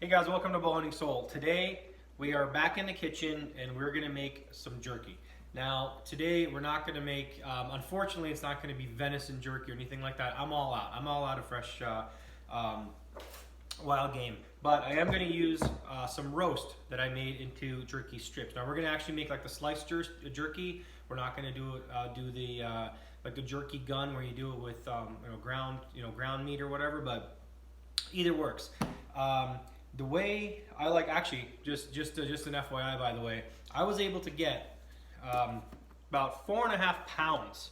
Hey guys, welcome to Bowhunting Soul. Today we are back in the kitchen and we're going to make some jerky. Now today we're not going to make, unfortunately it's not going to be venison jerky or anything like that. I'm all out. I'm all out of fresh wild game. But I am going to use some roast that I made into jerky strips. Now we're going to actually make like the sliced jerky. We're not going to do the like the jerky gun where you do it with ground meat or whatever. But either works. The way I like, actually, just an FYI, by the way, I was able to get about 4.5 pounds.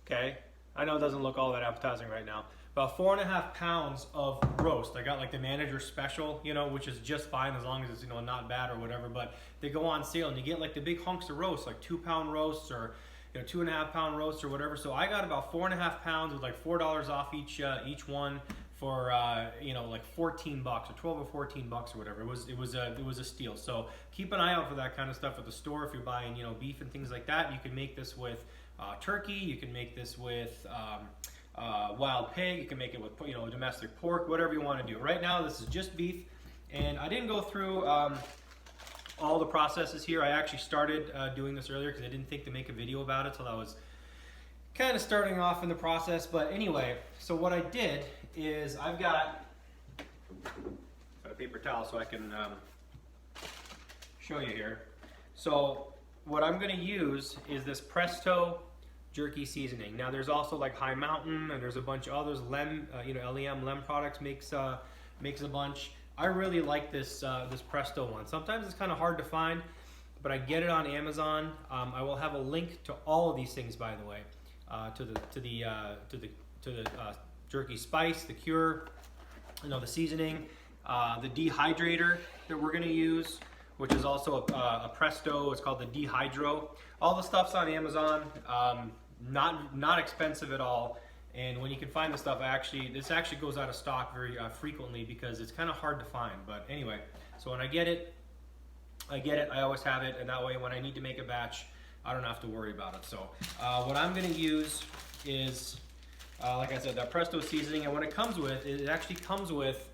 Okay, I know it doesn't look all that appetizing right now. About 4.5 pounds of roast. I got like the manager special, which is just fine as long as it's not bad or whatever. But they go on sale and you get like the big hunks of roast, like 2-pound roasts or 2.5 pound roasts or whatever. So I got about 4.5 pounds with like $4 off each one. For like 14 bucks or 12 or 14 bucks or whatever. It was a steal. So keep an eye out for that kind of stuff at the store if you're buying beef and things like that. You can make this with turkey. You can make this with wild pig. You can make it with domestic pork, whatever you want to do. Right now this is just beef, and I didn't go through all the processes here. I actually started doing this earlier because I didn't think to make a video about it till I was kind of starting off in the process. But anyway, so what I did is I've got a paper towel so I can show you here. So what I'm going to use is this Presto jerky seasoning. Now there's also like High Mountain and there's a bunch of others. LEM products makes a bunch. I really like this Presto one. Sometimes it's kind of hard to find, but I get it on Amazon. I will have a link to all of these things, by the way, to the jerky spice, the cure, the seasoning, the dehydrator that we're going to use, which is also a Presto. It's called the Dehydro. All the stuff's on Amazon. Not expensive at all. And when you can find the stuff, this actually goes out of stock very frequently because it's kind of hard to find. But anyway, so when I get it. I always have it, and that way when I need to make a batch, I don't have to worry about it. So what I'm going to use is, like I said, that Presto seasoning, and what it comes with, it actually comes with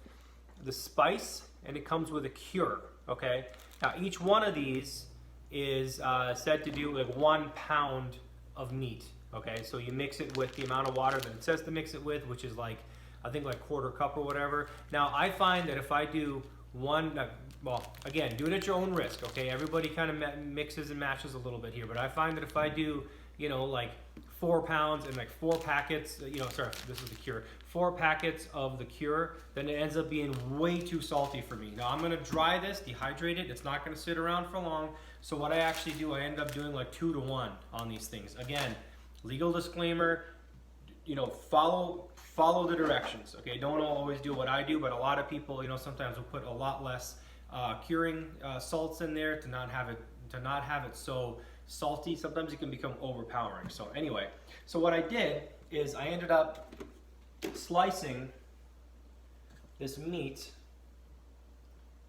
the spice and it comes with a cure, okay? Now each one of these is said to do like 1 pound of meat, okay? So you mix it with the amount of water that it says to mix it with, which is like, I think like 1/4 cup or whatever. Now I find that if I do well, again, do it at your own risk, okay? Everybody kind of mixes and matches a little bit here, but I find that if I do, like 4 pounds and like 4 packets, this is the cure, 4 packets of the cure, then it ends up being way too salty for me. Now I'm gonna dry this, dehydrate it. It's not gonna sit around for long. So what I actually do, I end up doing like 2 to 1 on these things. Again, legal disclaimer, follow the directions, okay? Don't always do what I do, but a lot of people, sometimes will put a lot less curing salts in there to not have it so salty. Sometimes it can become overpowering. So anyway, so what I did is I ended up slicing this meat,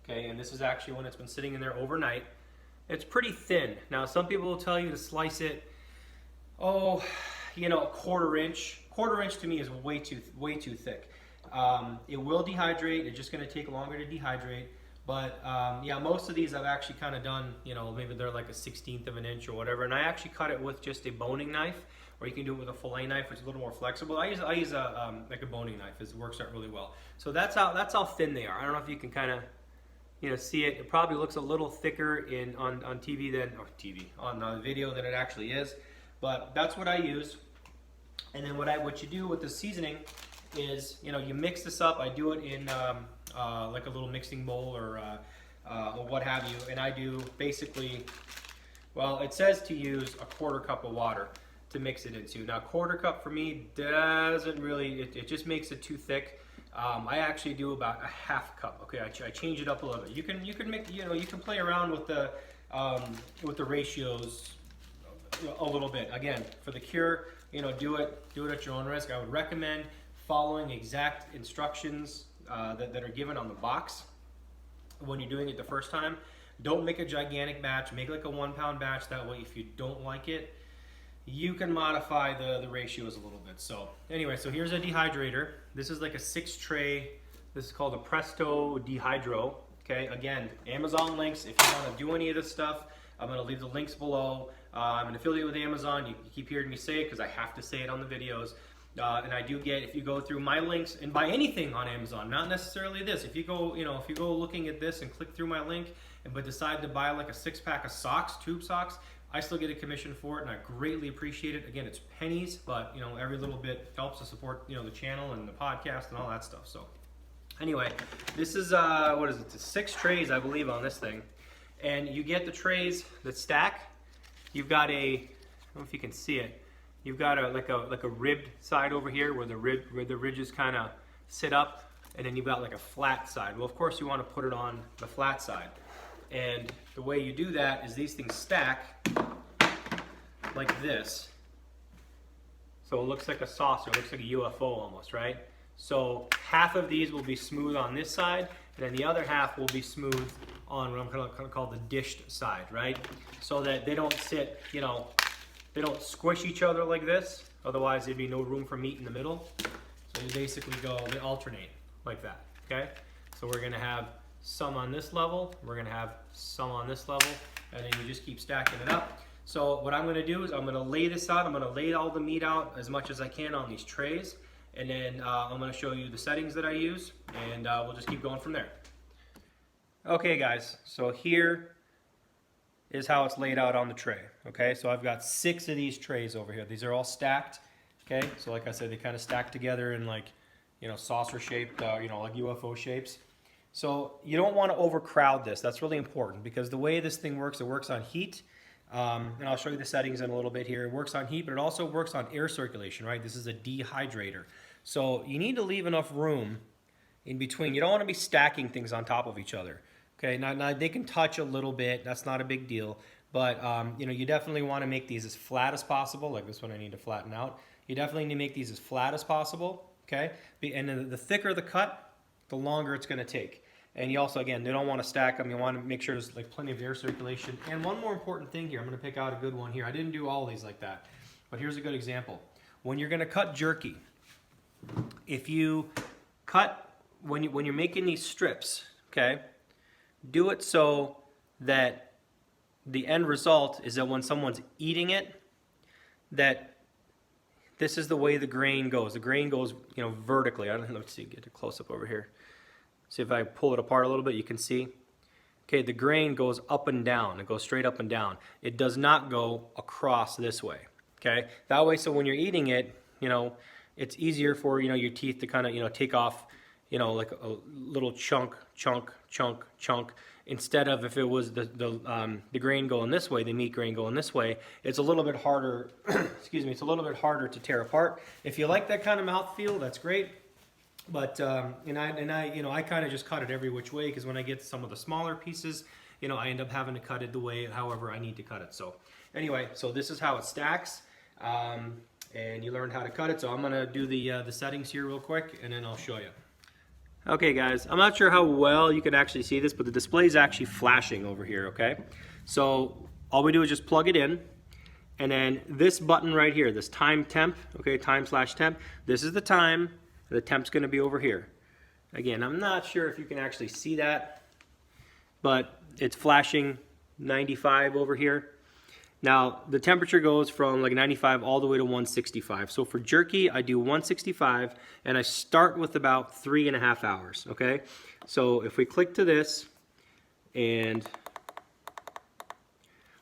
okay, and this is actually when it's been sitting in there overnight. It's pretty thin. Now some people will tell you to slice it, a 1/4 inch. 1/4 inch to me is way too thick. It will dehydrate. It's just going to take longer to dehydrate. But yeah, most of these I've actually kind of done, maybe they're like a 1/16 of an inch or whatever. And I actually cut it with just a boning knife, or you can do it with a fillet knife, which is a little more flexible. I use like a boning knife. It works out really well. So that's how thin they are. I don't know if you can kind of see it. It probably looks a little thicker on TV on video than it actually is. But that's what I use. And then what you do with the seasoning is, you mix this up. I do it in like a little mixing bowl or what have you. And I do basically, well, it says to use a 1/4 cup of water to mix it into. Now 1/4 cup for me doesn't really, it just makes it too thick. I actually do about a 1/2 cup. Okay, I change it up a little bit. You can make, you can play around with the ratios a little bit. Again, for the cure, do it at your own risk. I would recommend following exact instructions that are given on the box when you're doing it the first time. Don't make a gigantic batch. Make like a 1 pound batch. That way, if you don't like it, you can modify the ratios a little bit. So anyway, so here's a dehydrator. This is like a 6 tray This is called a Presto Dehydro. Okay, again, Amazon links. If you want to do any of this stuff, I'm going to leave the links below. I'm an affiliate with Amazon. You keep hearing me say it because I have to say it on the videos. And I do get, if you go through my links and buy anything on Amazon, not necessarily this. If you go, if you go looking at this and click through my link, but decide to buy like a 6-pack of socks, tube socks, I still get a commission for it, and I greatly appreciate it. Again, it's pennies, but every little bit helps to support the channel and the podcast and all that stuff. So anyway, this is what is it? It's 6 trays, I believe, on this thing, and you get the trays that stack. You've got a, I don't know if you can see it. You've got like a ribbed side over here where the ridges kind of sit up, and then you've got like a flat side. Well, of course, you want to put it on the flat side, and the way you do that is these things stack like this. So it looks like a saucer, it looks like a UFO almost, right? So half of these will be smooth on this side, and then the other half will be smooth on what I'm going to call the dished side, right? So that they don't sit, they don't squish each other like this, otherwise there'd be no room for meat in the middle. So you basically they alternate like that, okay? So we're gonna have some on this level, we're gonna have some on this level, and then you just keep stacking it up. So what I'm gonna do is I'm gonna lay this out, I'm gonna lay all the meat out as much as I can on these trays, and then I'm gonna show you the settings that I use, and we'll just keep going from there. Okay guys, so here is how it's laid out on the tray. Okay, so I've got 6 of these trays over here. These are all stacked. Okay, so like I said, they kind of stack together in like, saucer shaped, like UFO shapes. So you don't want to overcrowd this. That's really important because the way this thing works, it works on heat. And I'll show you the settings in a little bit here. It works on heat, but it also works on air circulation, right? This is a dehydrator. So you need to leave enough room in between. You don't want to be stacking things on top of each other. Okay, now they can touch a little bit. That's not a big deal. But, you definitely want to make these as flat as possible. Like this one I need to flatten out. You definitely need to make these as flat as possible. Okay, and then the thicker the cut, the longer it's going to take. And you also, again, they don't want to stack them. You want to make sure there's like plenty of air circulation. And one more important thing here, I'm going to pick out a good one here. I didn't do all these like that, but here's a good example. When you're going to cut jerky, if you cut, when you're making these strips, okay, do it so that the end result is that when someone's eating it, that this is the way the grain goes. The grain goes, vertically. I don't know. Let's see, get a close up over here. See if I pull it apart a little bit, you can see. Okay, the grain goes up and down. It goes straight up and down. It does not go across this way. Okay, that way, so when you're eating it, it's easier for your teeth to kind of take off, like a little chunk, instead of if it was the grain going this way, the meat grain going this way, it's a little bit harder. Excuse me, it's a little bit harder to tear apart. If you like that kind of mouthfeel, that's great. But I kind of just cut it every which way because when I get some of the smaller pieces, I end up having to cut it the way however I need to cut it. So anyway, so this is how it stacks, and you learned how to cut it. So I'm gonna do the settings here real quick, and then I'll show you. Okay guys, I'm not sure how well you can actually see this, but the display is actually flashing over here, okay? So all we do is just plug it in, and then this button right here, this time temp, okay, time/temp, this is the time, the temp's gonna be over here. Again, I'm not sure if you can actually see that, but it's flashing 95 over here. Now, the temperature goes from like 95 all the way to 165. So for jerky, I do 165, and I start with about 3.5 hours, okay? So if we click to this, and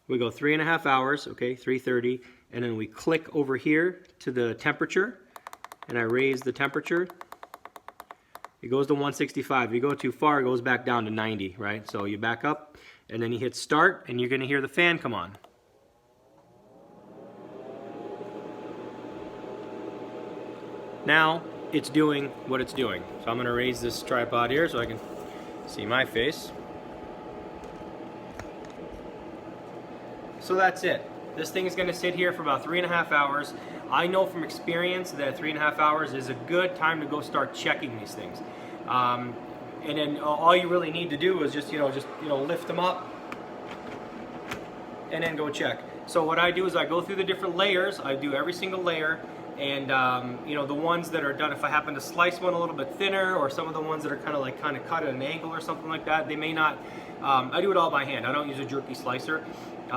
we go 3.5 hours, okay, 330, and then we click over here to the temperature, and I raise the temperature, it goes to 165. If you go too far, it goes back down to 90, right? So you back up, and then you hit start, and you're gonna hear the fan come on. Now it's doing what it's doing. So I'm going to raise this tripod here so I can see my face. So that's it. This thing is going to sit here for about 3.5 hours. I know from experience that 3.5 hours is a good time to go start checking these things. And then all you really need to do is just lift them up and then go check. So what I do is I go through the different layers. I do every single layer. And you know, the ones that are done, if I happen to slice one a little bit thinner, or some of the ones that are kind of cut at an angle or something like that, they may not. I do it all by hand. I don't use a jerky slicer.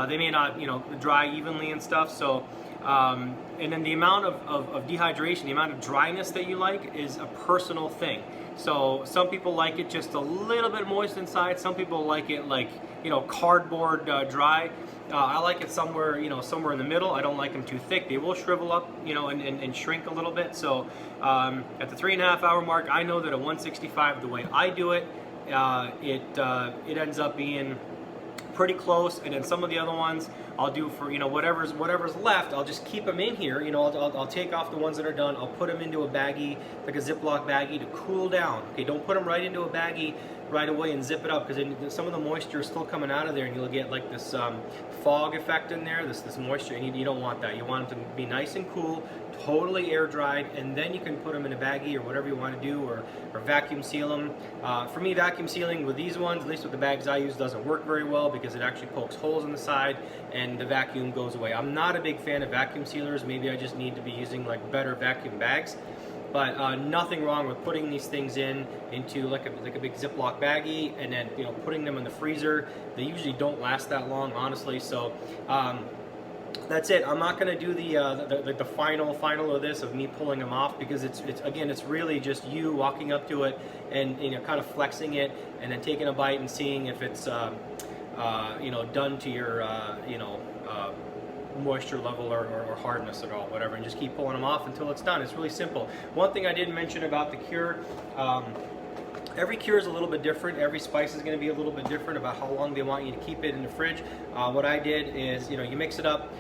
They may not, you know, dry evenly and stuff. So, and then the amount of dehydration, the amount of dryness that you like is a personal thing. So some people like it just a little bit moist inside. Some people like it like, you know, cardboard dry. I like it somewhere, you know, somewhere in the middle. I don't like them too thick. They will shrivel up, you know, and shrink a little bit. So at the 3.5 hour mark, I know that a 165, the way I do it, it ends up being pretty close. And then some of the other ones I'll do for, you know, whatever's left, I'll just keep them in here. You know, I'll take off the ones that are done. I'll put them into a baggie, like a Ziploc baggie, to cool down. Okay, don't put them right into a baggie right away and zip it up, because some of the moisture is still coming out of there, and you'll get like this fog effect in there, this moisture, and you don't want that. You want them to be nice and cool, totally air dried, and then you can put them in a baggie or whatever you want to do, or vacuum seal them. For me, vacuum sealing with these ones, at least with the bags I use, doesn't work very well because it actually pokes holes in the side and the vacuum goes away. I'm not a big fan of vacuum sealers. Maybe I just need to be using like better vacuum bags. But nothing wrong with putting these things into like a big Ziploc baggie, and then, you know, putting them in the freezer. They usually don't last that long, honestly. So that's it. I'm not going to do the final of this, of me pulling them off, because it's again, it's really just you walking up to it and, you know, kind of flexing it, and then taking a bite and seeing if it's you know, done to your you know, moisture level or hardness at all, whatever, and just keep pulling them off until it's done. It's really simple. One thing I didn't mention about the cure, every cure is a little bit different. Every spice is going to be a little bit different about how long they want you to keep it in the fridge. What I did is, you know, you mix it up.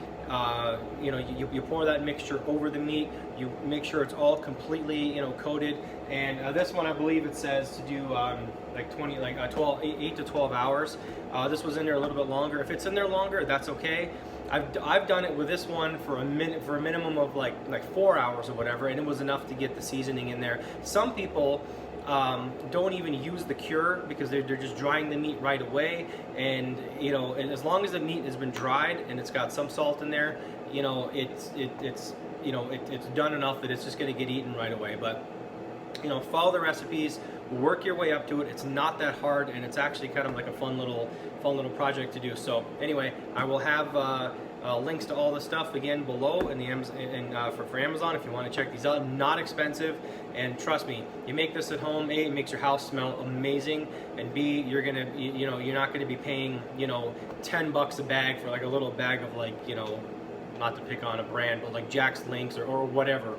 You know, you pour that mixture over the meat. You make sure it's all completely, you know, coated. And this one, I believe it says to do like 8 to 12 hours. This was in there a little bit longer. If it's in there longer, that's okay. I've done it with this one for a minimum of like 4 hours or whatever, and it was enough to get the seasoning in there. Some people don't even use the cure because they're just drying the meat right away, and, you know, and as long as the meat has been dried and it's got some salt in there, you know, it's you know, it's done enough that it's just going to get eaten right away. But, you know, follow the recipes, work your way up to it. It's not that hard, and it's actually kind of like a fun little project to do. So anyway, I will have links to all the stuff again below in the for Amazon if you want to check these out. Not expensive, and trust me, you make this at home, A, it makes your house smell amazing, and B, you're gonna, you know, you're not gonna be paying, you know, $10 a bag for like a little bag of, like, you know, not to pick on a brand, but like Jack's Links or whatever,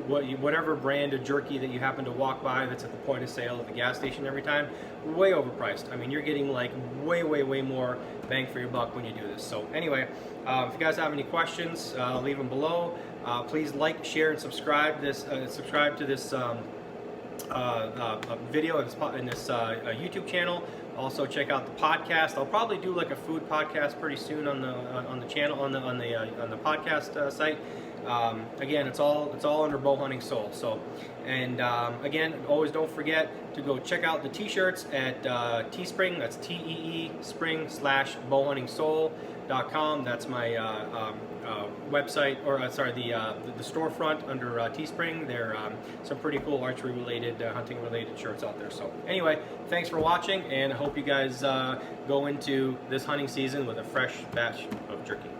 whatever brand of jerky that you happen to walk by that's at the point of sale at the gas station every time, way overpriced. I mean, you're getting like way more bang for your buck when you do this. So anyway, if you guys have any questions, leave them below. Please like, share, and subscribe to this video in this YouTube channel. Also check out the podcast. I'll probably do like a food podcast pretty soon on the channel, on the podcast site. Again, it's all under Bowhunting Soul. So, and again, always don't forget to go check out the t-shirts at Teespring. That's TEE spring/bowhuntingsoul.com. That's my website, or sorry, the storefront under Teespring. There are some pretty cool archery related, hunting related shirts out there. So anyway, thanks for watching, and I hope you guys go into this hunting season with a fresh batch of jerky.